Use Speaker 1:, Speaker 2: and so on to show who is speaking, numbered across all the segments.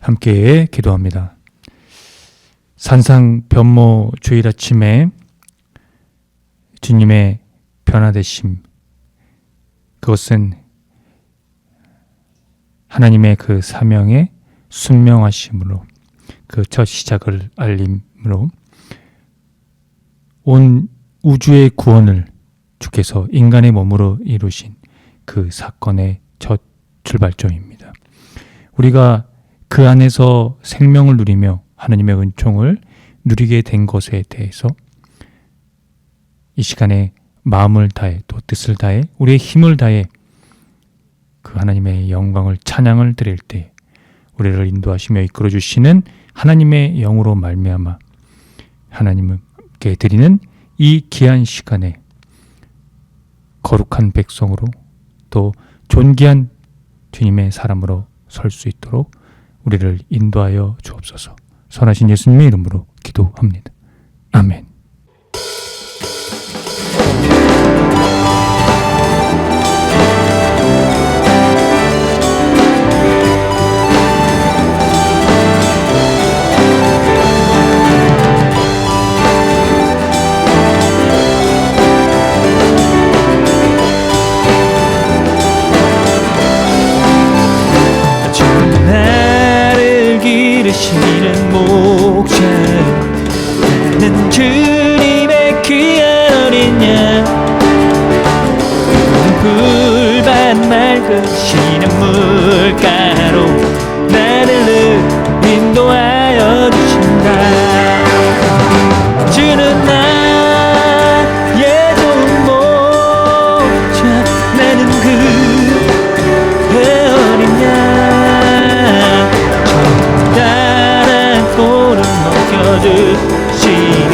Speaker 1: 함께 기도합니다. 산상 변모 주일 아침에 주님의 변화되심, 그것은 하나님의 그 사명의 순명하심으로, 그 첫 시작을 알림으로 온 우주의 구원을 주께서 인간의 몸으로 이루신 그 사건의 첫 출발점입니다. 우리가 그 안에서 생명을 누리며 하나님의 은총을 누리게 된 것에 대해서 이 시간에 마음을 다해, 또 뜻을 다해, 우리의 힘을 다해 그 하나님의 영광을, 찬양을 드릴 때 우리를 인도하시며 이끌어 주시는 하나님의 영으로 말미암아 하나님께 드리는 이 귀한 시간에 거룩한 백성으로, 또 존귀한 주님의 사람으로 설 수 있도록 우리를 인도하여 주옵소서. 선하신 예수님의 이름으로 기도합니다. 아멘.
Speaker 2: 나를 기르시는 목자, 나는 주님의 귀한 어린 양. 불밭 맑으시는 물가로 나를 인도하여 주신다. 주는 나의 좋은 목자, 나는 그의 어린 양. 주시니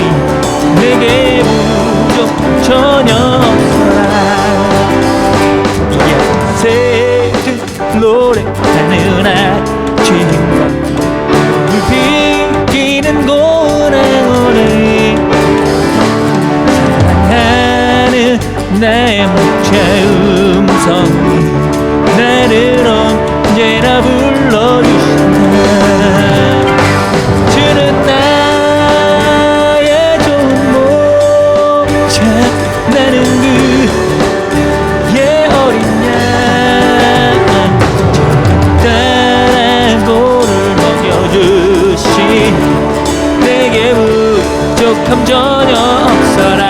Speaker 2: 내게 부족 전혀 없어라. 야새들 노래하는 아침과 물 비기는 고운 항원에 사랑하는 나의 목자 음성이 나를 언제나 불러주신다. 부족함 전혀 없어라.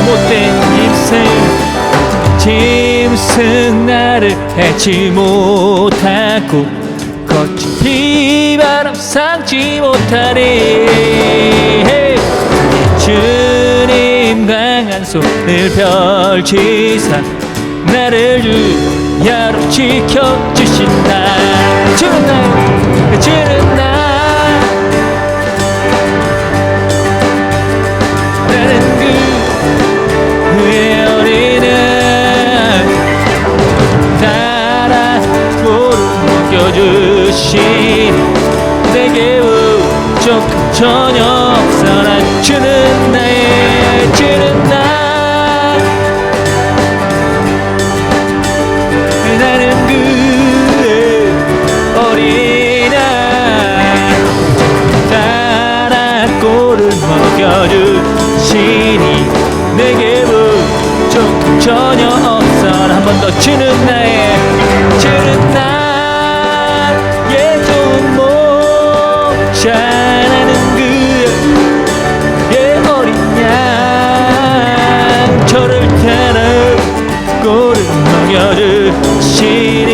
Speaker 2: 못된 인생 짐승 나를 해치 못하고 거친 비바람 삼지 못하리. 주님 강한 손을 펼치사 나를 주야로 지켜주신다. 주는 나, 주는 나, 나는 그의 어린애 따라 고를 먹여주시니 내게 부족함 전혀 없어라. 주는 나의, 주는 나, 나는 그의 어린아 따라 꼴을 먹여주시니 내게 부족함 전혀 없어라. 한 번 더. 주는 나의, 주는 나의 좋은 목자, 나는 그의 어린 양. 저를 따라 꼴을 먹여주시니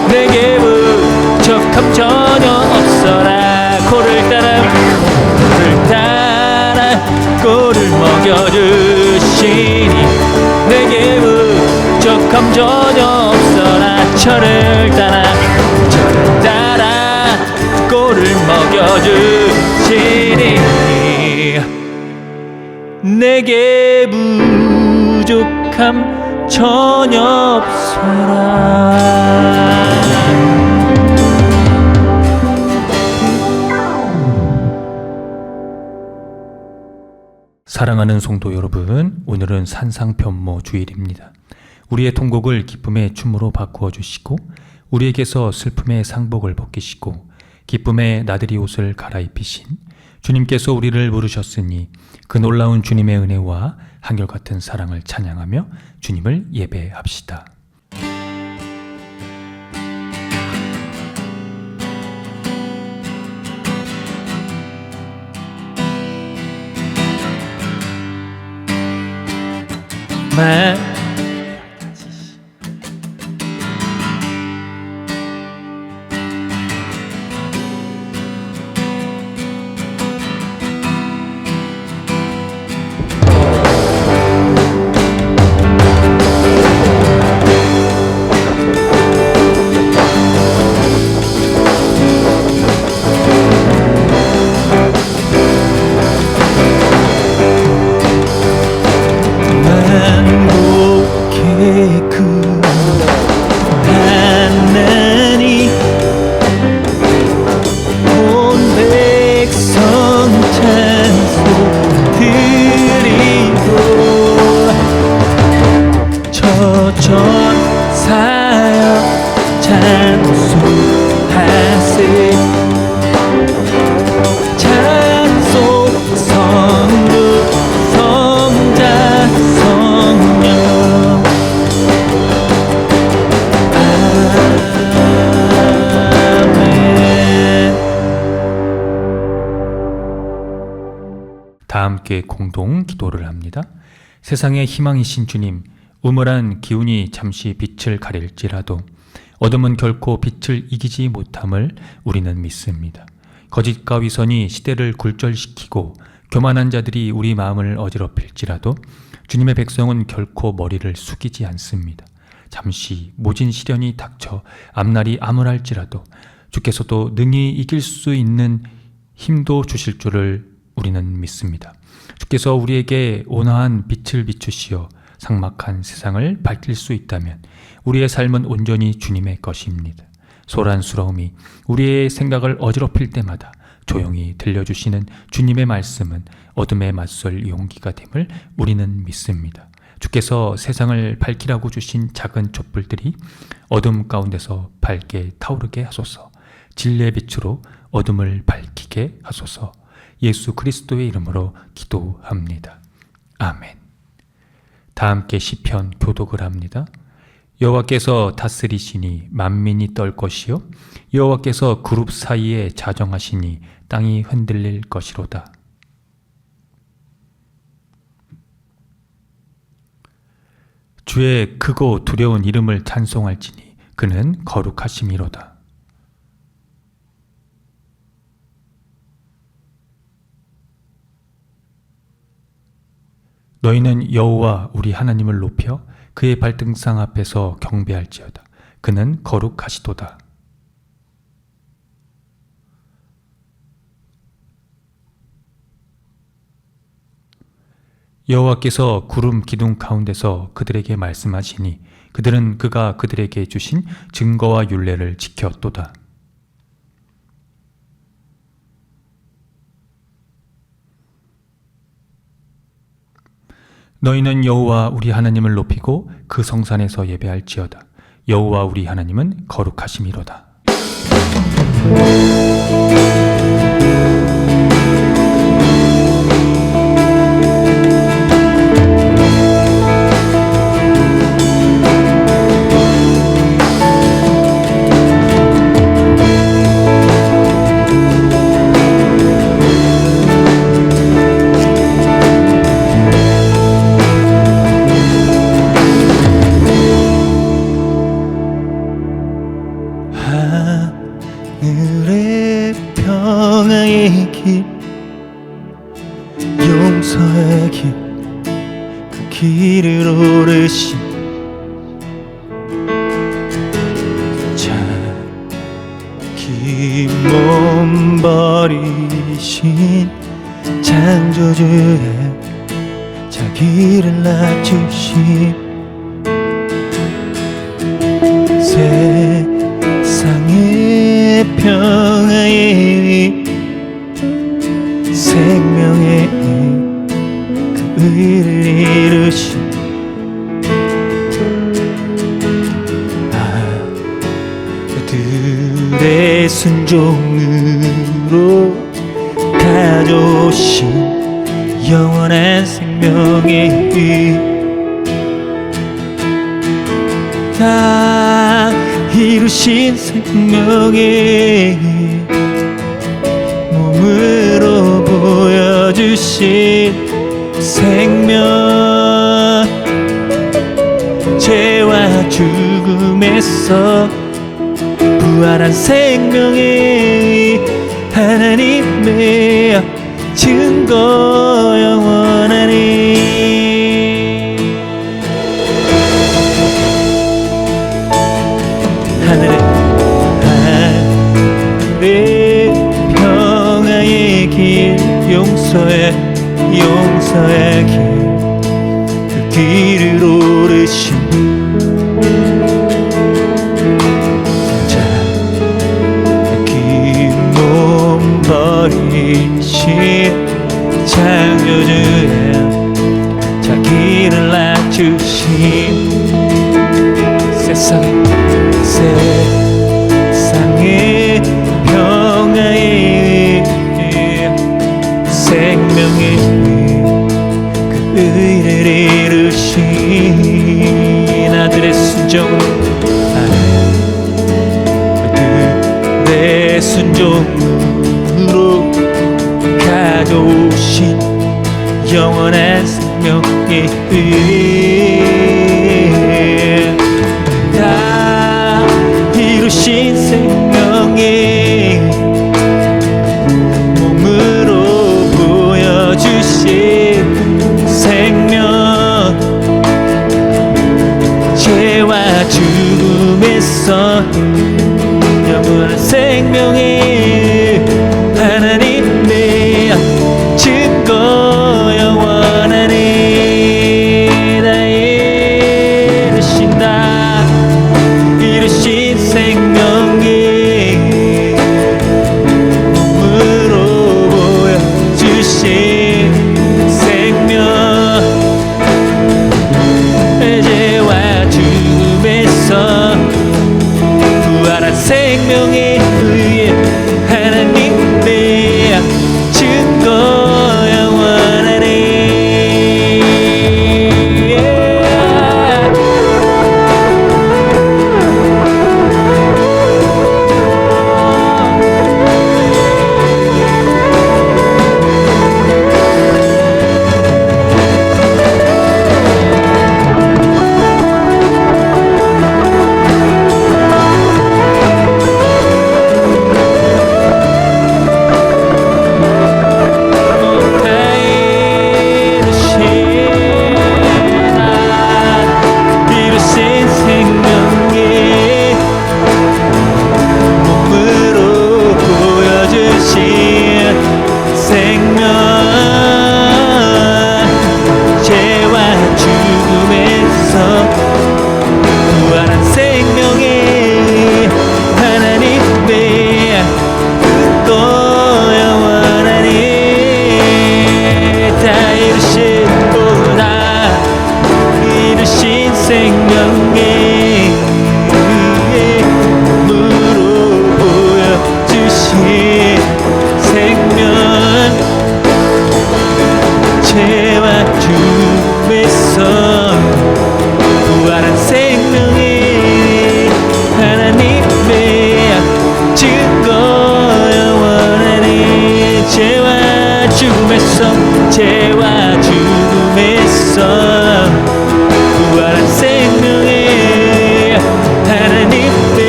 Speaker 2: 내게 부족함 전혀 없어라. 코를 따라 꼴을 먹여주시니 내게 부족함 전혀 없어라. 저를 따라 꼴을 먹여주시니 내게 부족함 전혀 없어라.
Speaker 1: 사랑하는 성도 여러분, 오늘은 산상변모 주일입니다. 우리의 통곡을 기쁨의 춤으로 바꾸어 주시고 우리에게서 슬픔의 상복을 벗기시고 기쁨의 나들이 옷을 갈아입히신 주님께서 우리를 부르셨으니 그 놀라운 주님의 은혜와 한결같은 사랑을 찬양하며 주님을 예배합시다. 다 함께 공동 기도를 합니다. 세상의 희망이신 주님, 우물한 기운이 잠시 빛을 가릴지라도 어둠은 결코 빛을 이기지 못함을 우리는 믿습니다. 거짓과 위선이 시대를 굴절시키고 교만한 자들이 우리 마음을 어지럽힐지라도 주님의 백성은 결코 머리를 숙이지 않습니다. 잠시 모진 시련이 닥쳐 앞날이 암울할지라도 주께서도 능히 이길 수 있는 힘도 주실 줄을 우리는 믿습니다. 주께서 우리에게 온화한 빛을 비추시어 삭막한 세상을 밝힐 수 있다면 우리의 삶은 온전히 주님의 것입니다. 소란스러움이 우리의 생각을 어지럽힐 때마다 조용히 들려주시는 주님의 말씀은 어둠에 맞설 용기가 됨을 우리는 믿습니다. 주께서 세상을 밝히라고 주신 작은 촛불들이 어둠 가운데서 밝게 타오르게 하소서. 진리의 빛으로 어둠을 밝히게 하소서. 예수 그리스도의 이름으로 기도합니다. 아멘. 다 함께 시편 교독을 합니다. 여호와께서 다스리시니 만민이 떨 것이요 여호와께서 그룹 사이에 자정하시니 땅이 흔들릴 것이로다. 주의 크고 두려운 이름을 찬송할지니 그는 거룩하심이로다. 너희는 여호와 우리 하나님을 높여 그의 발등상 앞에서 경배할지어다. 그는 거룩하시도다. 여호와께서 구름 기둥 가운데서 그들에게 말씀하시니 그들은 그가 그들에게 주신 증거와 율례를 지켰도다. 너희는 여호와 우리 하나님을 높이고 그 성산에서 예배할지어다. 여호와 우리 하나님은 거룩하심이로다.
Speaker 2: 하늘의 평화의 길 용서의 길 그 길을 오르신 자기 몸 버리신 창조주의 자기를 낮추신 평화의 생명의 그 의를 이루신 아들의 순종으로 가져오신 영원한 생명의 다 이루신 생명의 몸으로 보여주신 생명 죄와 죽음에서 부활한 생명의 하나님의 증거 영원하니 하늘의 평화의 길 용서의 길 그 길을 오르신 자 긴 몸 버리신 창조주의 자기를 낮추신 세상의 평화의 생명의 그 의를 이루신 아들의 순종으로 가져오신 영원한 생명의 다 이루신 생명의 몸으로 보여주신 생명 죄와 죽음에서 영원한 생명의 하나님의 증거 영원하니 다 이루신 생명의 몸으로 보여주신 생명 죄와 죽음에서 부활한 생명에 의해 하나님의 증거 영원하니 생명의 몸으로 보여주신 생명 죄와 죽음에서 부활한 생명의 하나님의 증거 영원하니 죄와 죽음에서 부활한 생명의 하나님의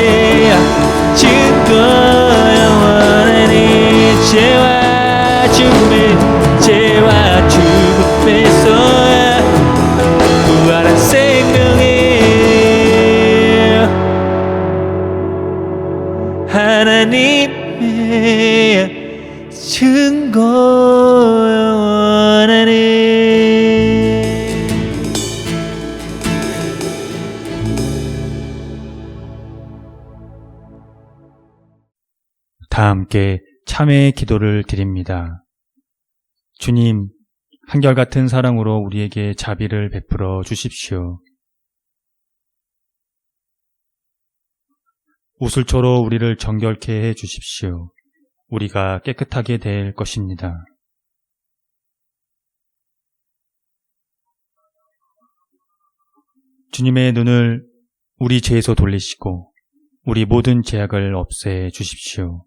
Speaker 2: 증거 영원하니 죄와 죽음에서 부활한 생명의 하나님의 증거 영원하니
Speaker 1: 다 함께 참회의 기도를 드립니다. 주님, 한결같은 사랑으로 우리에게 자비를 베풀어 주십시오. 우슬초로 우리를 정결케 해 주십시오. 우리가 깨끗하게 될 것입니다. 주님의 눈을 우리 죄에서 돌리시고 우리 모든 죄악을 없애 주십시오.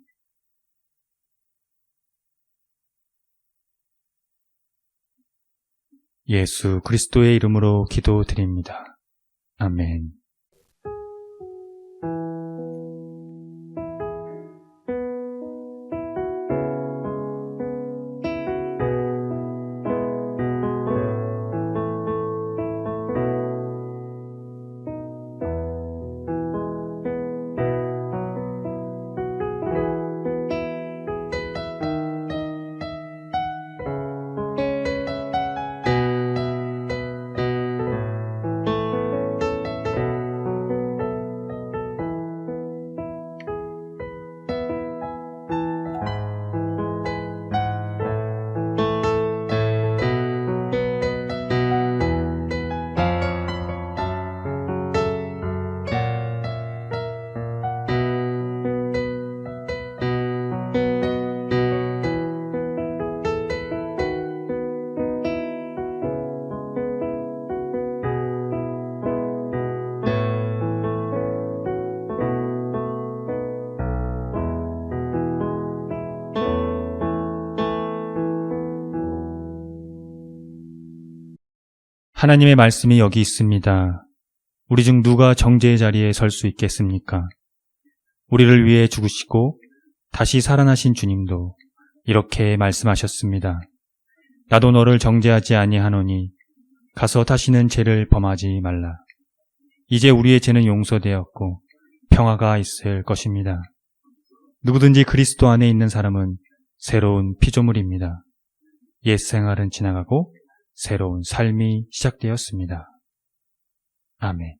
Speaker 1: 예수 그리스도의 이름으로 기도드립니다. 아멘. 하나님의 말씀이 여기 있습니다. 우리 중 누가 정죄의 자리에 설 수 있겠습니까? 우리를 위해 죽으시고 다시 살아나신 주님도 이렇게 말씀하셨습니다. 나도 너를 정죄하지 아니하노니 가서 다시는 죄를 범하지 말라. 이제 우리의 죄는 용서되었고 평화가 있을 것입니다. 누구든지 그리스도 안에 있는 사람은 새로운 피조물입니다. 옛 생활은 지나가고 새로운 삶이 시작되었습니다. 아멘.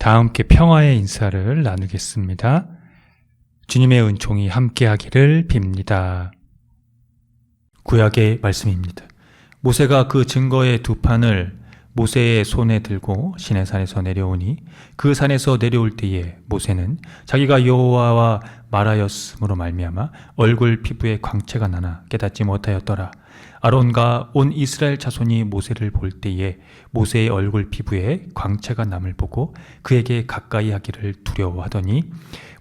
Speaker 1: 다 함께 평화의 인사를 나누겠습니다. 주님의 은총이 함께하기를 빕니다. 구약의 말씀입니다. 모세가 그 증거의 두 판을 모세의 손에 들고 시내산에서 내려오니 그 산에서 내려올 때에 모세는 자기가 여호와와 말하였으므로 말미암아 얼굴 피부에 광채가 나나 깨닫지 못하였더라. 아론과 온 이스라엘 자손이 모세를 볼 때에 모세의 얼굴 피부에 광채가 남을 보고 그에게 가까이 하기를 두려워하더니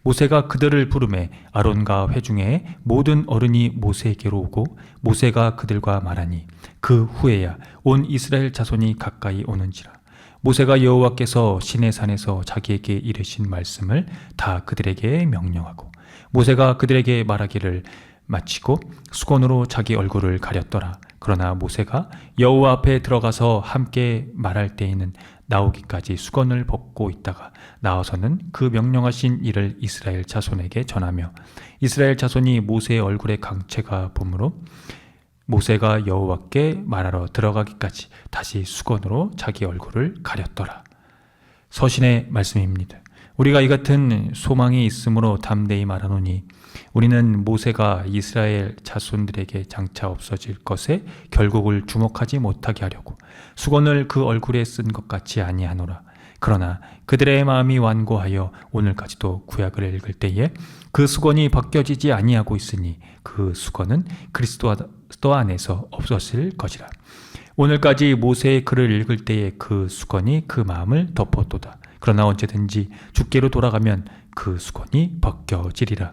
Speaker 1: 모세가 그들을 부르매 아론과 회중의 모든 어른이 모세에게로 오고 모세가 그들과 말하니 그 후에야 온 이스라엘 자손이 가까이 오는지라. 모세가 여호와께서 시내산에서 자기에게 이르신 말씀을 다 그들에게 명령하고 모세가 그들에게 말하기를 마치고 수건으로 자기 얼굴을 가렸더라. 그러나 모세가 여호와 앞에 들어가서 함께 말할 때에는 나오기까지 수건을 벗고 있다가 나와서는 그 명령하신 일을 이스라엘 자손에게 전하며 이스라엘 자손이 모세의 얼굴에 광채가 보므로 모세가 여호와께 말하러 들어가기까지 다시 수건으로 자기 얼굴을 가렸더라. 서신의 말씀입니다. 우리가 이 같은 소망이 있으므로 담대히 말하노니 우리는 모세가 이스라엘 자손들에게 장차 없어질 것에 결국을 주목하지 못하게 하려고 수건을 그 얼굴에 쓴 것 같이 아니하노라. 그러나 그들의 마음이 완고하여 오늘까지도 구약을 읽을 때에 그 수건이 벗겨지지 아니하고 있으니 그 수건은 그리스도 안에서 없어질 것이라. 오늘까지 모세의 글을 읽을 때에 그 수건이 그 마음을 덮었도다. 그러나 언제든지 주께로 돌아가면 그 수건이 벗겨지리라.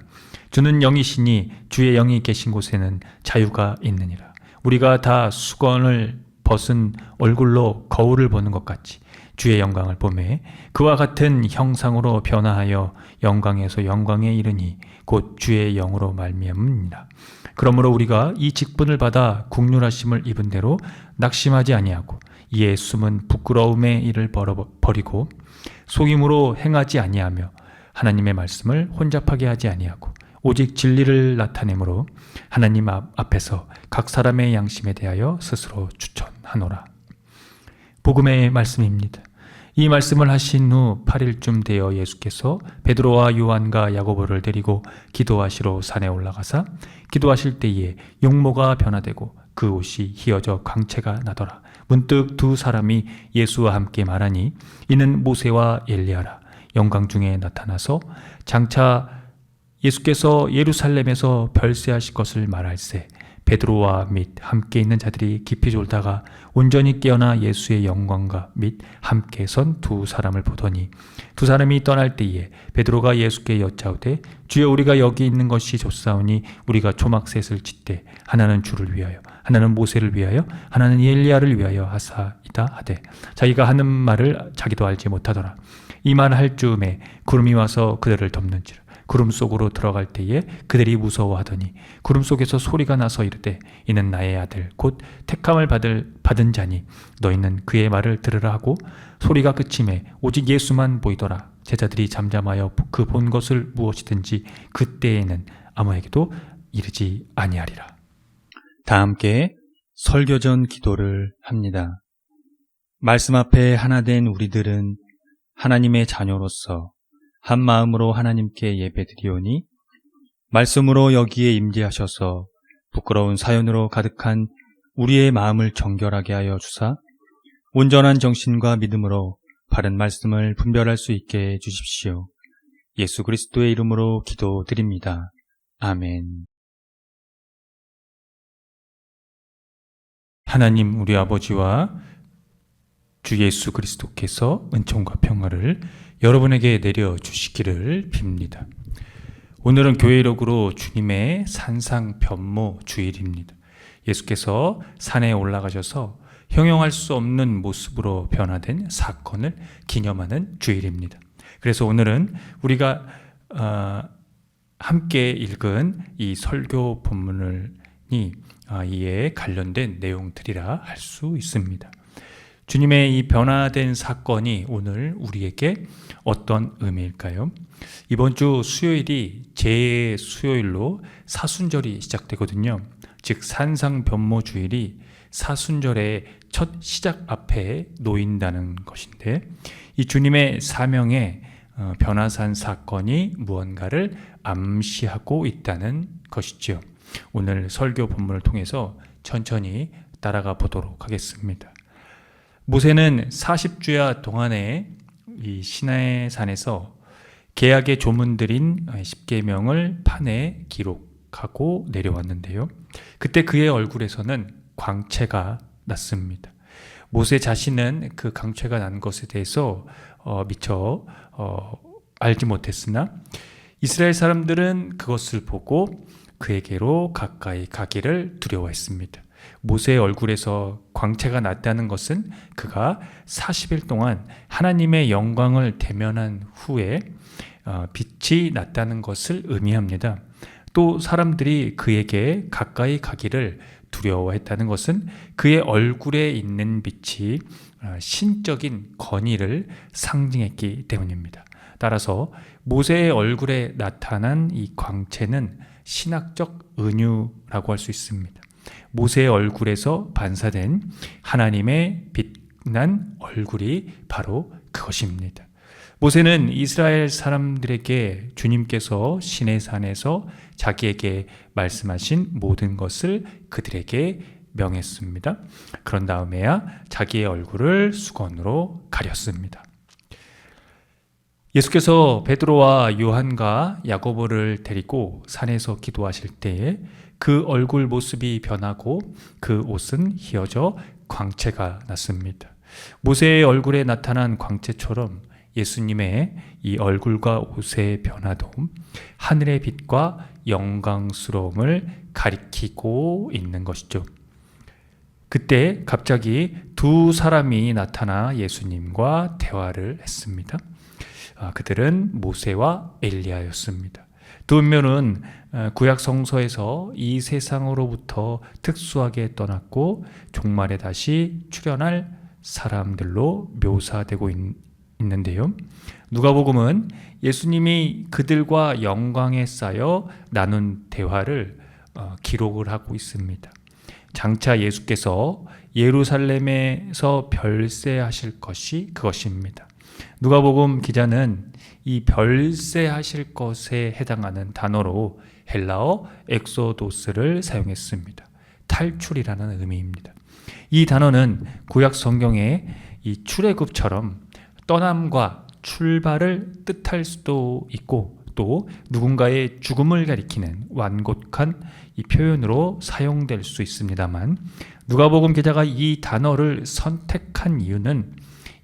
Speaker 1: 주는 영이시니 주의 영이 계신 곳에는 자유가 있느니라. 우리가 다 수건을 벗은 얼굴로 거울을 보는 것 같이 주의 영광을 보매 그와 같은 형상으로 변화하여 영광에서 영광에 이르니 곧 주의 영으로 말미암으니라. 그러므로 우리가 이 직분을 받아 국률하심을 입은 대로 낙심하지 아니하고 이에 숨은 부끄러움의 일을 버리고 속임으로 행하지 아니하며 하나님의 말씀을 혼잡하게 하지 아니하고 오직 진리를 나타내므로 하나님 앞에서 각 사람의 양심에 대하여 스스로 추천하노라. 복음의 말씀입니다. 이 말씀을 하신 후 8일쯤 되어 예수께서 베드로와 요한과 야고보를 데리고 기도하시러 산에 올라가사 기도하실 때에 용모가 변화되고 그 옷이 휘어져 광채가 나더라. 문득 두 사람이 예수와 함께 말하니 이는 모세와 엘리야라. 영광 중에 나타나서 장차 예수께서 예루살렘에서 별세하실 것을 말할세 베드로와 및 함께 있는 자들이 깊이 졸다가 온전히 깨어나 예수의 영광과 및 함께 선 두 사람을 보더니 두 사람이 떠날 때에 베드로가 예수께 여짜오되 주여 우리가 여기 있는 것이 좋사오니 우리가 초막셋을 짓되 하나는 주를 위하여 하나는 모세를 위하여 하나는 엘리야를 위하여 하사이다 하되 자기가 하는 말을 자기도 알지 못하더라. 이 말 할 즈음에 구름이 와서 그들을 덮는지라. 구름 속으로 들어갈 때에 그들이 무서워하더니 구름 속에서 소리가 나서 이르되 이는 나의 아들 곧 택함을 받은 자니 너희는 그의 말을 들으라 하고 소리가 그침에 오직 예수만 보이더라. 제자들이 잠잠하여 그 본 것을 무엇이든지 그때에는 아무에게도 이르지 아니하리라. 다 함께 설교전 기도를 합니다. 말씀 앞에 하나 된 우리들은 하나님의 자녀로서 한 마음으로 하나님께 예배드리오니 말씀으로 여기에 임재하셔서 부끄러운 사연으로 가득한 우리의 마음을 정결하게 하여 주사 온전한 정신과 믿음으로 바른 말씀을 분별할 수 있게 해 주십시오. 예수 그리스도의 이름으로 기도드립니다. 아멘. 하나님 우리 아버지와 주 예수 그리스도께서 은총과 평화를 여러분에게 내려주시기를 빕니다. 오늘은 교회력으로 주님의 산상변모 주일입니다. 예수께서 산에 올라가셔서 형용할 수 없는 모습으로 변화된 사건을 기념하는 주일입니다. 그래서 오늘은 우리가 함께 읽은 이 설교 본문이 이에 관련된 내용들이라 할 수 있습니다. 주님의 이 변화된 사건이 오늘 우리에게 어떤 의미일까요? 이번 주 수요일이 제 수요일로 사순절이 시작되거든요. 즉 산상변모 주일이 사순절의 첫 시작 앞에 놓인다는 것인데 이 주님의 사명의 변화산 사건이 무언가를 암시하고 있다는 것이죠. 오늘 설교 본문을 통해서 천천히 따라가 보도록 하겠습니다. 모세는 40주야 동안에 이 시나이 산에서 계약의 조문들인 10계명을 판에 기록하고 내려왔는데요. 그때 그의 얼굴에서는 광채가 났습니다. 모세 자신은 그 광채가 난 것에 대해서 미처 알지 못했으나 이스라엘 사람들은 그것을 보고 그에게로 가까이 가기를 두려워했습니다. 모세의 얼굴에서 광채가 났다는 것은 그가 40일 동안 하나님의 영광을 대면한 후에 빛이 났다는 것을 의미합니다. 또 사람들이 그에게 가까이 가기를 두려워했다는 것은 그의 얼굴에 있는 빛이 신적인 권위를 상징했기 때문입니다. 따라서 모세의 얼굴에 나타난 이 광채는 신학적 은유라고 할 수 있습니다. 모세의 얼굴에서 반사된 하나님의 빛난 얼굴이 바로 그것입니다. 모세는 이스라엘 사람들에게 주님께서 시내산에서 자기에게 말씀하신 모든 것을 그들에게 명했습니다. 그런 다음에야 자기의 얼굴을 수건으로 가렸습니다. 예수께서 베드로와 요한과 야고보를 데리고 산에서 기도하실 때에 그 얼굴 모습이 변하고 그 옷은 휘어져 광채가 났습니다. 모세의 얼굴에 나타난 광채처럼 예수님의 이 얼굴과 옷의 변화도 하늘의 빛과 영광스러움을 가리키고 있는 것이죠. 그때 갑자기 두 사람이 나타나 예수님과 대화를 했습니다. 그들은 모세와 엘리야였습니다. 두 인물은 구약 성서에서 이 세상으로부터 특수하게 떠났고 종말에 다시 출현할 사람들로 묘사되고 있는데요. 누가복음은 예수님이 그들과 영광에 쌓여 나눈 대화를 기록을 하고 있습니다. 장차 예수께서 예루살렘에서 별세하실 것이 그것입니다. 누가복음 기자는 이 별세하실 것에 해당하는 단어로 헬라어 엑소도스를 사용했습니다. 탈출이라는 의미입니다. 이 단어는 구약 성경의 이 출애굽처럼 떠남과 출발을 뜻할 수도 있고 또 누군가의 죽음을 가리키는 완곡한 이 표현으로 사용될 수 있습니다만 누가복음 기자가 이 단어를 선택한 이유는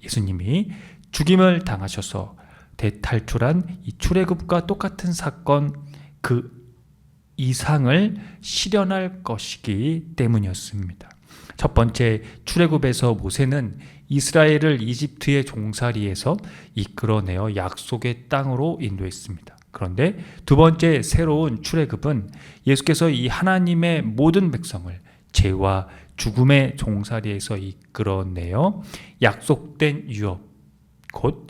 Speaker 1: 예수님이 죽임을 당하셔서 대탈출한 이 출애굽과 똑같은 사건 그 이상을 실현할 것이기 때문이었습니다. 첫 번째 출애굽에서 모세는 이스라엘을 이집트의 종살이에서 이끌어내어 약속의 땅으로 인도했습니다. 그런데 두 번째 새로운 출애굽은 예수께서 이 하나님의 모든 백성을 죄와 죽음의 종살이에서 이끌어내어 약속된 유업 곧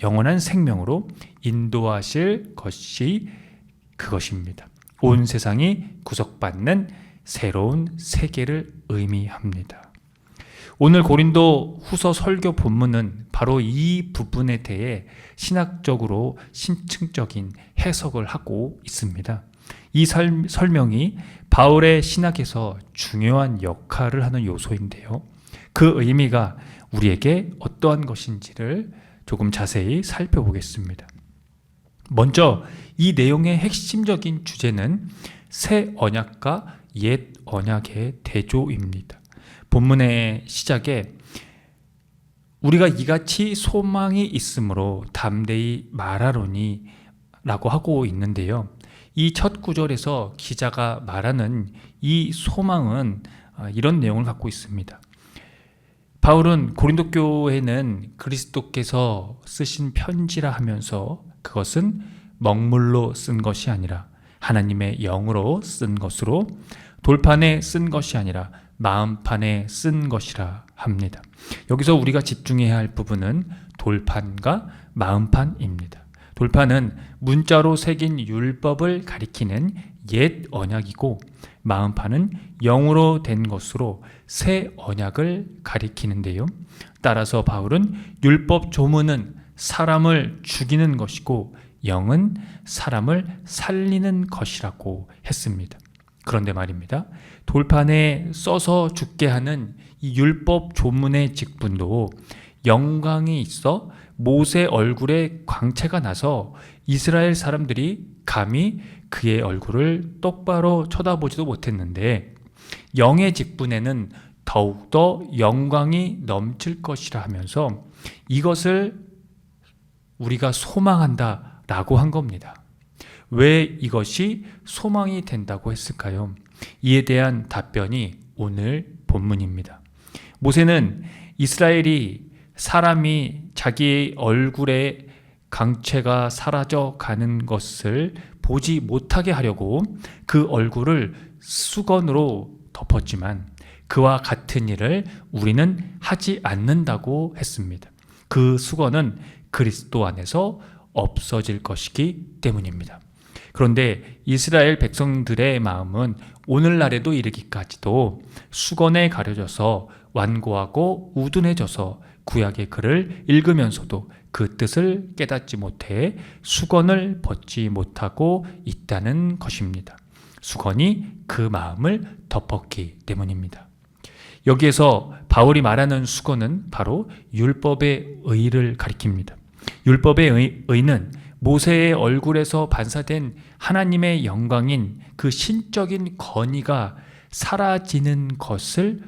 Speaker 1: 영원한 생명으로 인도하실 것이 그것입니다. 온 세상이 구속받는 새로운 세계를 의미합니다. 오늘 고린도 후서 설교 본문은 바로 이 부분에 대해 신학적으로 신층적인 해석을 하고 있습니다. 이 설명이 바울의 신학에서 중요한 역할을 하는 요소인데요. 그 의미가 우리에게 어떠한 것인지를 조금 자세히 살펴보겠습니다. 먼저 이 내용의 핵심적인 주제는 새 언약과 옛 언약의 대조입니다. 본문의 시작에 우리가 이같이 소망이 있으므로 담대히 말하노니 라고 하고 있는데요. 이 첫 구절에서 기자가 말하는 이 소망은 이런 내용을 갖고 있습니다. 바울은 고린도 교회는 그리스도께서 쓰신 편지라 하면서 그것은 먹물로 쓴 것이 아니라 하나님의 영으로 쓴 것으로 돌판에 쓴 것이 아니라 마음판에 쓴 것이라 합니다. 여기서 우리가 집중해야 할 부분은 돌판과 마음판입니다. 돌판은 문자로 새긴 율법을 가리키는 옛 언약이고 마음판은 영으로 된 것으로 새 언약을 가리키는데요. 따라서 바울은 율법 조문은 사람을 죽이는 것이고 영은 사람을 살리는 것이라고 했습니다. 그런데 말입니다. 돌판에 써서 죽게 하는 이 율법 조문의 직분도 영광이 있어 모세 얼굴에 광채가 나서 이스라엘 사람들이 감히 그의 얼굴을 똑바로 쳐다보지도 못했는데 영의 직분에는 더욱더 영광이 넘칠 것이라 하면서 이것을 우리가 소망한다 라고 한 겁니다. 왜 이것이 소망이 된다고 했을까요? 이에 대한 답변이 오늘 본문입니다. 모세는 이스라엘이 사람이 자기의 얼굴에 광채가 사라져 가는 것을 보지 못하게 하려고 그 얼굴을 수건으로 덮었지만 그와 같은 일을 우리는 하지 않는다고 했습니다. 그 수건은 그리스도 안에서 없어질 것이기 때문입니다. 그런데 이스라엘 백성들의 마음은 오늘날에도 이르기까지도 수건에 가려져서 완고하고 우둔해져서 구약의 글을 읽으면서도 그 뜻을 깨닫지 못해 수건을 벗지 못하고 있다는 것입니다. 수건이 그 마음을 덮었기 때문입니다. 여기에서 바울이 말하는 수건은 바로 율법의 의를 가리킵니다. 율법의 의는 모세의 얼굴에서 반사된 하나님의 영광인 그 신적인 건의가 사라지는 것을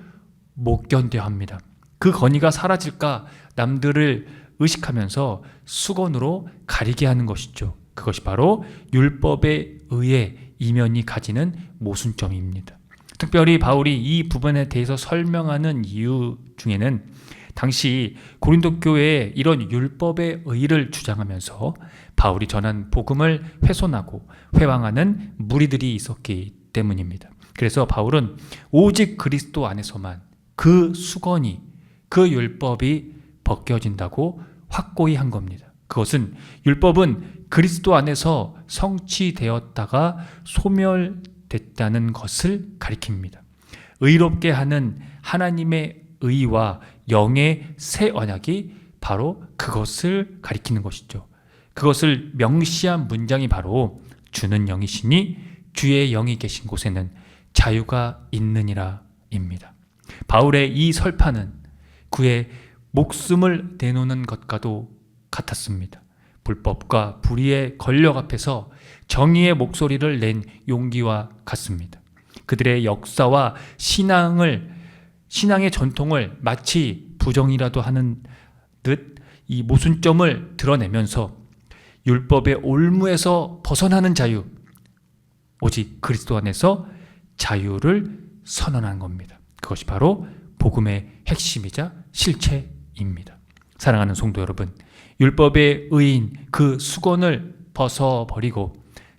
Speaker 1: 못 견뎌 합니다. 그 건의가 사라질까 남들을 의식하면서 수건으로 가리게 하는 것이죠. 그것이 바로 율법의 의의 이면이 가지는 모순점입니다. 특별히 바울이 이 부분에 대해서 설명하는 이유 중에는 당시 고린도 교회에 이런 율법의 의를 주장하면서 바울이 전한 복음을 훼손하고 회방하는 무리들이 있었기 때문입니다. 그래서 바울은 오직 그리스도 안에서만 그 수건이, 그 율법이 벗겨진다고 확고히 한 겁니다. 그것은 율법은 그리스도 안에서 성취되었다가 소멸됐다는 것을 가리킵니다. 의롭게 하는 하나님의 의와 영의 새 언약이 바로 그것을 가리키는 것이죠. 그것을 명시한 문장이 바로 주는 영이시니 주의 영이 계신 곳에는 자유가 있느니라 입니다. 바울의 이 설파는 그의 목숨을 내놓는 것과도 같았습니다. 불법과 불의의 권력 앞에서 정의의 목소리를 낸 용기와 같습니다. 그들의 역사와 신앙의 전통을 마치 부정이라도 하는 듯 이 모순점을 드러내면서 율법의 올무에서 벗어나는 자유, 오직 그리스도 안에서 자유를 선언한 겁니다. 그것이 바로 복음의 핵심이자 실체입니다. 사랑하는 성도 여러분, 율법의 의인 그 수건을 벗어버리고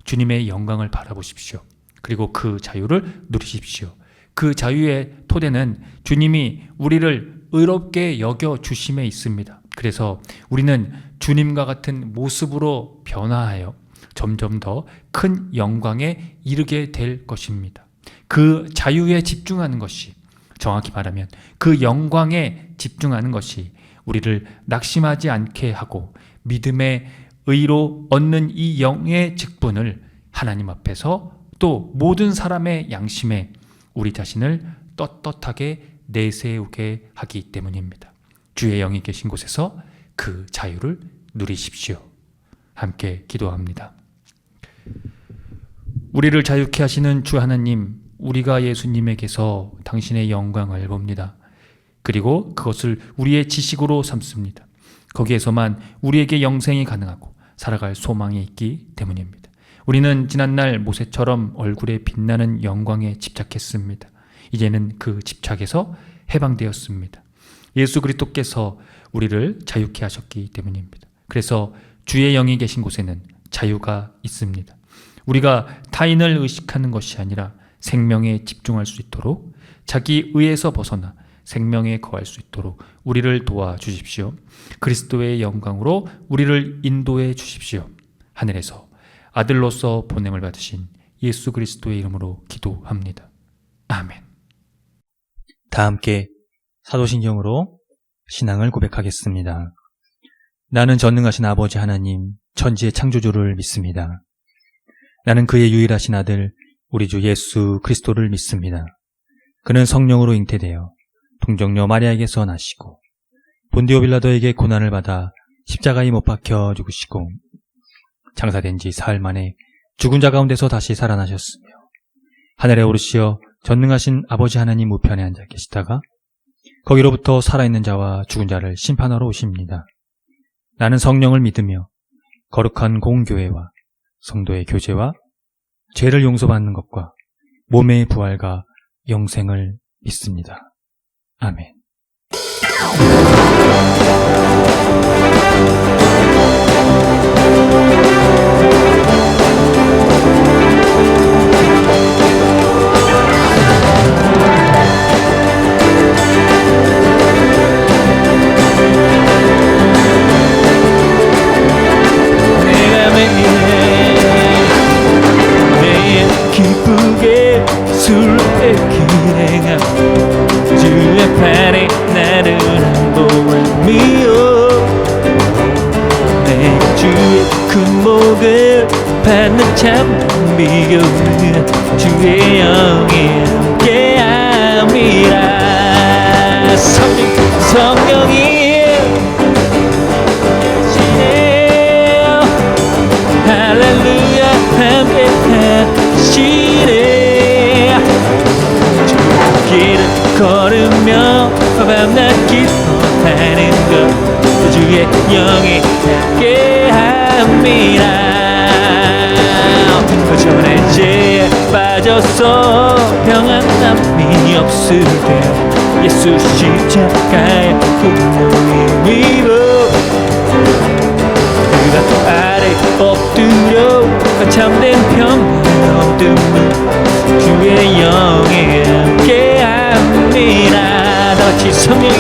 Speaker 1: 주님의 영광을 바라보십시오. 그리고 그 자유를 누리십시오. 그 자유의 토대는 주님이 우리를 의롭게 여겨 주심에 있습니다. 그래서 우리는 주님과 같은 모습으로 변화하여 점점 더 큰 영광에 이르게 될 것입니다. 그 자유에 집중하는 것이, 정확히 말하면 그 영광에 집중하는 것이 우리를 낙심하지 않게 하고 믿음의 의로 얻는 이 영의 직분을 하나님 앞에서 또 모든 사람의 양심에 우리 자신을 떳떳하게 내세우게 하기 때문입니다. 주의 영이 계신 곳에서 그 자유를 누리십시오. 함께 기도합니다. 우리를 자유케 하시는 주 하나님, 우리가 예수님에게서 당신의 영광을 봅니다. 그리고 그것을 우리의 지식으로 삼습니다. 거기에서만 우리에게 영생이 가능하고 살아갈 소망이 있기 때문입니다. 우리는 지난날 모세처럼 얼굴에 빛나는 영광에 집착했습니다. 이제는 그 집착에서 해방되었습니다. 예수 그리스도께서 우리를 자유케 하셨기 때문입니다. 그래서 주의 영이 계신 곳에는 자유가 있습니다. 우리가 타인을 의식하는 것이 아니라 생명에 집중할 수 있도록, 자기 의에서 벗어나 생명에 거할 수 있도록 우리를 도와주십시오. 그리스도의 영광으로 우리를 인도해 주십시오. 하늘에서 아들로서 보냄을 받으신 예수 그리스도의 이름으로 기도합니다. 아멘.
Speaker 3: 다 함께 사도신경으로 신앙을 고백하겠습니다. 나는 전능하신 아버지 하나님, 천지의 창조주를 믿습니다. 나는 그의 유일하신 아들, 우리 주 예수 그리스도를 믿습니다. 그는 성령으로 잉태되어 동정녀 마리아에게서 나시고 본디오 빌라도에게 고난을 받아 십자가에 못 박혀 죽으시고 장사된 지 사흘 만에 죽은 자 가운데서 다시 살아나셨으며 하늘에 오르시어 전능하신 아버지 하나님 우편에 앉아 계시다가 거기로부터 살아있는 자와 죽은 자를 심판하러 오십니다. 나는 성령을 믿으며 거룩한 공교회와 성도의 교제와 죄를 용서받는 것과 몸의 부활과 영생을 믿습니다. 아멘.
Speaker 2: 기쁘게 술에 기행함 주의 편에 의미요 내 주의 군목을 받는 찬미가 없는 주의 영에 함께함이라 성령이 할렐루야 함께 하시네 길을 걸으며 밤낮 기뻐하는 것 주의 영이 함께 합니다 전에 죄에 빠져서 평안함이 없을 때 예수 십자가의 분명히 위로 그가 아래 엎드려 참된 평안을 얻으며 주의 영에 함께합니다 다같이 성령이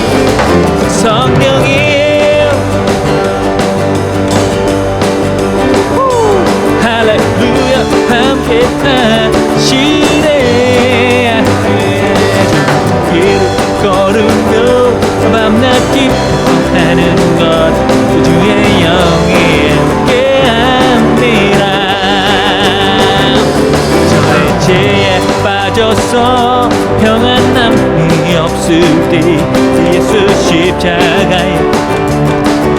Speaker 2: 할렐루야 함께 하시네 길을 걸으며 밤낮 기뻐하는 것 주의 영이 함께합니다 저의 죄에 빠져서 평안함이 없을 때 예수 십자가에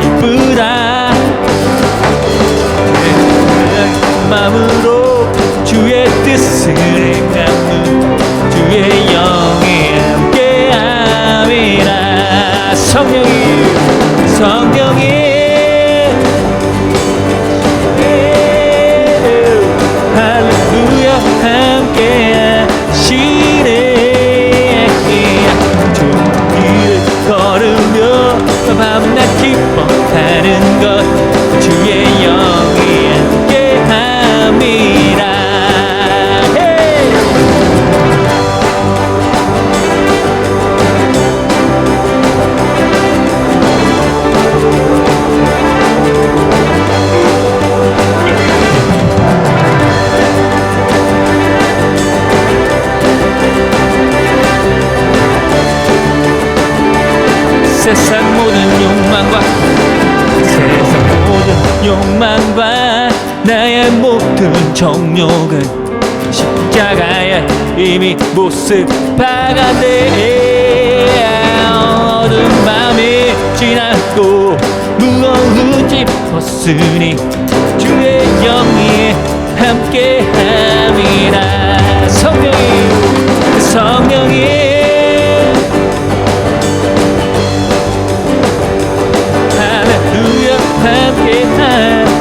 Speaker 2: 기쁘다 마음으로 주의 뜻을 행하는 주의 영이 함께함이라 성령이 할렐루야 함께 하시네 주 길을 걸으며 밤낮 기뻐하는 것 주의 영이 함께함이라 세상 모든 욕망과 나의 모든 정욕은 십자가에 이미 모습 박아내 어두운 밤이 지나고 무거운 짐 벗으니 주의 영이 함께함이라 성령이 할렐루야 함께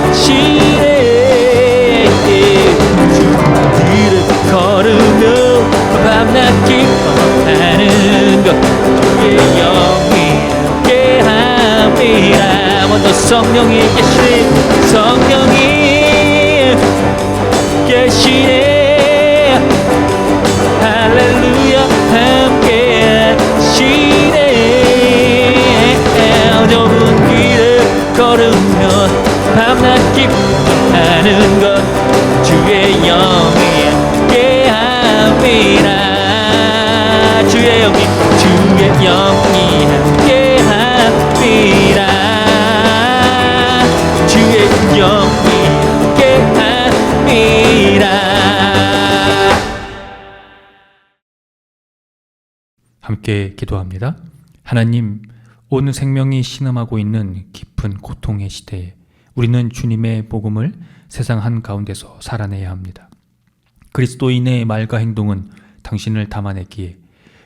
Speaker 2: 하시네 주의 길을 걸으며 밤낮 기뻐하는 것 주의 영이 함께함이라 먼저 성령이 계시네 할렐루야 함께 하시네 좁은 길을 걸으며 밤낮 기뻐하는 것 주의 영이 함께함이라 주의 영이 함께함이라 주의 영이 함께함이라
Speaker 1: 함께 기도합니다. 하나님, 온 생명이 신음하고 있는 깊은 고통의 시대에 우리는 주님의 복음을 세상 한가운데서 살아내야 합니다. 그리스도인의 말과 행동은 당신을 담아냈기에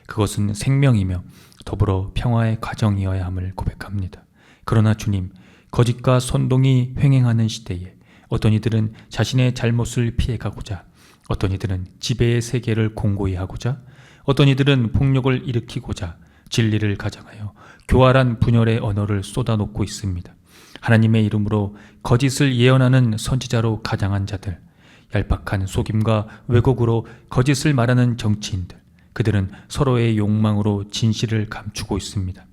Speaker 1: 그것은 생명이며 더불어 평화의 과정이어야 함을 고백합니다. 그러나 주님, 거짓과 선동이 횡행하는 시대에 어떤 이들은 자신의 잘못을 피해가고자, 어떤 이들은 지배의 세계를 공고히 하고자, 어떤 이들은 폭력을 일으키고자 진리를 가장하여 교활한 분열의 언어를 쏟아놓고 있습니다. 하나님의 이름으로 거짓을 예언하는 선지자로 가장한 자들, 얄팍한 속임과 왜곡으로 거짓을 말하는 정치인들, 그들은 서로의 욕망으로 진실을 감추고 있습니다.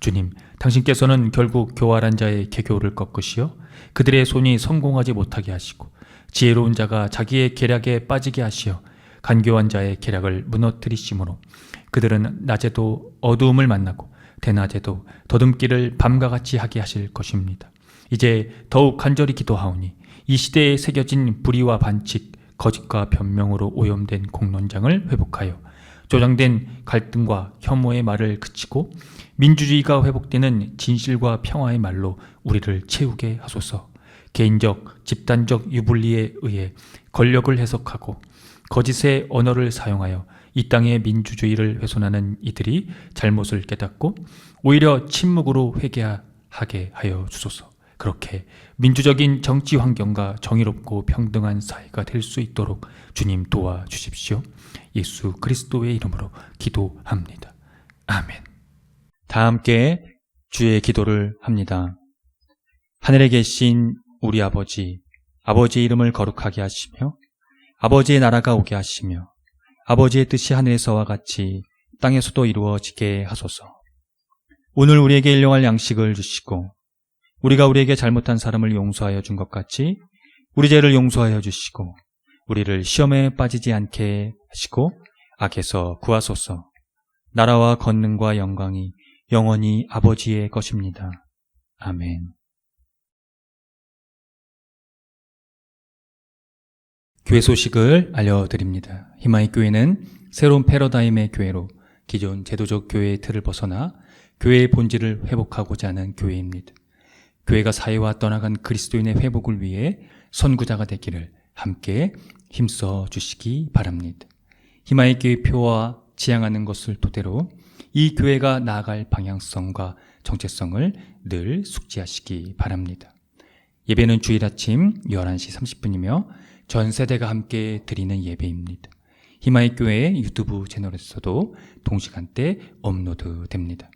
Speaker 1: 주님, 당신께서는 결국 교활한 자의 계교를 꺾으시어 그들의 손이 성공하지 못하게 하시고 지혜로운 자가 자기의 계략에 빠지게 하시어 간교한 자의 계략을 무너뜨리심으로 그들은 낮에도 어두움을 만나고 대낮에도 더듬기를 밤과 같이 하게 하실 것입니다. 이제 더욱 간절히 기도하오니 이 시대에 새겨진 불의와 반칙, 거짓과 변명으로 오염된 공론장을 회복하여 조장된 갈등과 혐오의 말을 그치고 민주주의가 회복되는 진실과 평화의 말로 우리를 채우게 하소서. 개인적, 집단적 유불리에 의해 권력을 해석하고 거짓의 언어를 사용하여 이 땅의 민주주의를 훼손하는 이들이 잘못을 깨닫고 오히려 침묵으로 회개하게 하여 주소서. 그렇게 민주적인 정치 환경과 정의롭고 평등한 사회가 될 수 있도록 주님 도와주십시오. 예수 그리스도의 이름으로 기도합니다. 아멘.
Speaker 3: 다 함께 주의 기도를 합니다. 하늘에 계신 우리 아버지, 아버지의 이름을 거룩하게 하시며 아버지의 나라가 오게 하시며 아버지의 뜻이 하늘에서와 같이 땅에서도 이루어지게 하소서. 오늘 우리에게 일용할 양식을 주시고 우리가 우리에게 잘못한 사람을 용서하여 준 것 같이 우리 죄를 용서하여 주시고 우리를 시험에 빠지지 않게 하시고 악에서 구하소서. 나라와 권능과 영광이 영원히 아버지의 것입니다. 아멘. 교회 소식을 알려드립니다. 희망의 교회는 새로운 패러다임의 교회로 기존 제도적 교회의 틀을 벗어나 교회의 본질을 회복하고자 하는 교회입니다. 교회가 사회와 떠나간 그리스도인의 회복을 위해 선구자가 되기를 함께 힘써 주시기 바랍니다. 희망의 교회 표와 지향하는 것을 토대로 이 교회가 나아갈 방향성과 정체성을 늘 숙지하시기 바랍니다. 예배는 주일 아침 11시 30분이며 전 세대가 함께 드리는 예배입니다. 희망의 교회 유튜브 채널에서도 동시간대 업로드됩니다.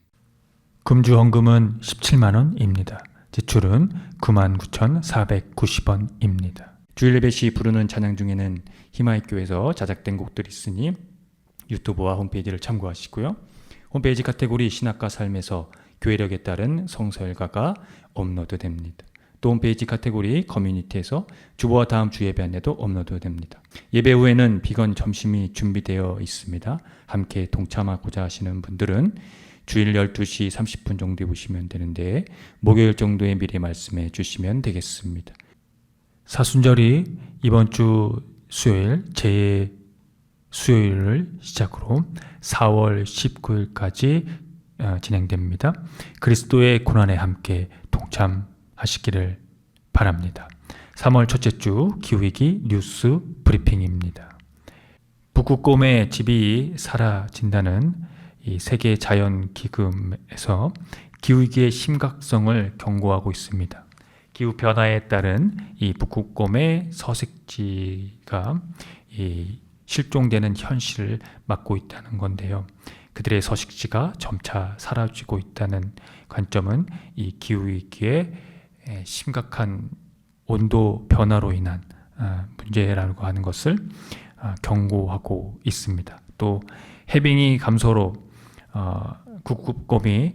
Speaker 1: 금주 헌금은 17만 원입니다. 지출은 99,490원입니다.
Speaker 3: 주일 예배 시 부르는 찬양 중에는 희망의 교회에서 자작된 곡들이 있으니 유튜브와 홈페이지를 참고하시고요. 홈페이지 카테고리 신학과 삶에서 교회력에 따른 성서일가가 업로드됩니다. 또 홈페이지 카테고리 커뮤니티에서 주보와 다음 주 예배 안내도 업로드됩니다. 예배 후에는 비건 점심이 준비되어 있습니다. 함께 동참하고자 하시는 분들은 주일 12시 30분 정도에 보시면 되는데 목요일 정도에 미리 말씀해 주시면 되겠습니다.
Speaker 1: 사순절이 이번 주 수요일 제 수요일을 시작으로 4월 19일까지 진행됩니다. 그리스도의 고난에 함께 동참하시기를 바랍니다. 3월 첫째 주 기후위기 뉴스 브리핑입니다. 북극곰의 집이 사라진다는 이 세계 자연 기금에서 기후위기의 심각성을 경고하고 있습니다. 기후 변화에 따른 이 북극곰의 서식지가 실종되는 현실을 맞고 있다는 건데요. 그들의 서식지가 점차 사라지고 있다는 관점은 이 기후위기의 심각한 온도 변화로 인한 문제라고 하는 것을 경고하고 있습니다. 또 해빙이 감소로 북극곰이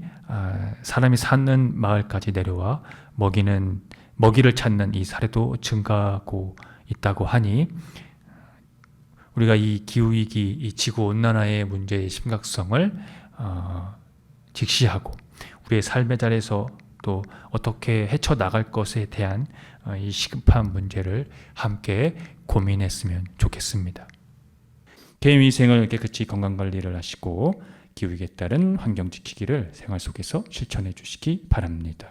Speaker 1: 사람이 사는 마을까지 내려와 먹이를 찾는 이 사례도 증가하고 있다고 하니 우리가 이 기후위기, 이 지구온난화의 문제의 심각성을 직시하고 우리의 삶의 자리에서 또 어떻게 헤쳐나갈 것에 대한 이 시급한 문제를 함께 고민했으면 좋겠습니다. 개인 위생을 깨끗이 건강관리를 하시고 기후위기에 따른 환경 지키기를 생활 속에서 실천해 주시기 바랍니다.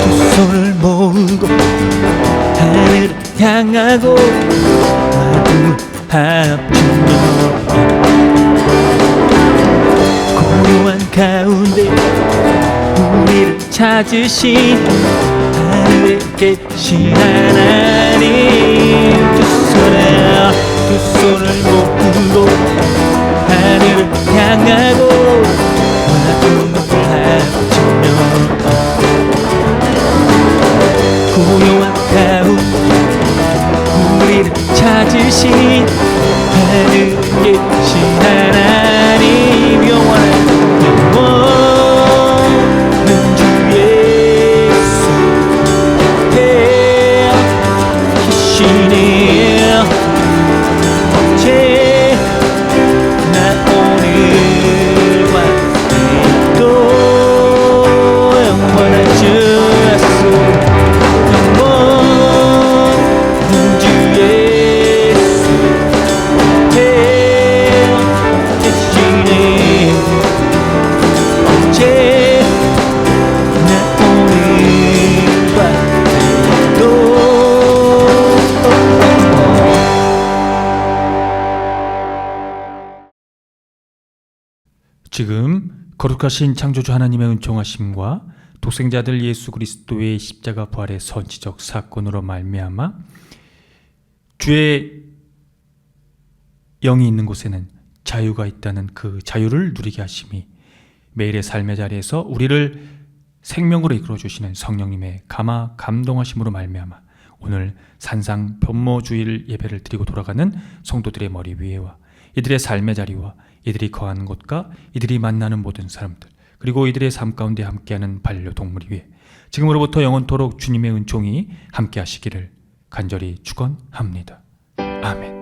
Speaker 2: 두 손을 모으고 하늘을 향하고 마음을 합치며 고요한 가운데 우리를 찾으신 하늘에 계신 하나님 두 손을 모으고 하늘을 향하고 마음을 합치며 고요한 가운데 우리를 찾으신 하늘
Speaker 1: 지금 거룩하신 창조주 하나님의 은총하심과 독생자들 예수 그리스도의 십자가 부활의 선지적 사건으로 말미암아 주의 영이 있는 곳에는 자유가 있다는 그 자유를 누리게 하심이 매일의 삶의 자리에서 우리를 생명으로 이끌어 주시는 성령님의 감동하심으로 말미암아 오늘 산상 변모주일 예배를 드리고 돌아가는 성도들의 머리 위에와 이들의 삶의 자리와 이들이 거하는 곳과 이들이 만나는 모든 사람들 그리고 이들의 삶 가운데 함께하는 반려동물 위에 지금으로부터 영원토록 주님의 은총이 함께 하시기를 간절히 축원합니다. 아멘.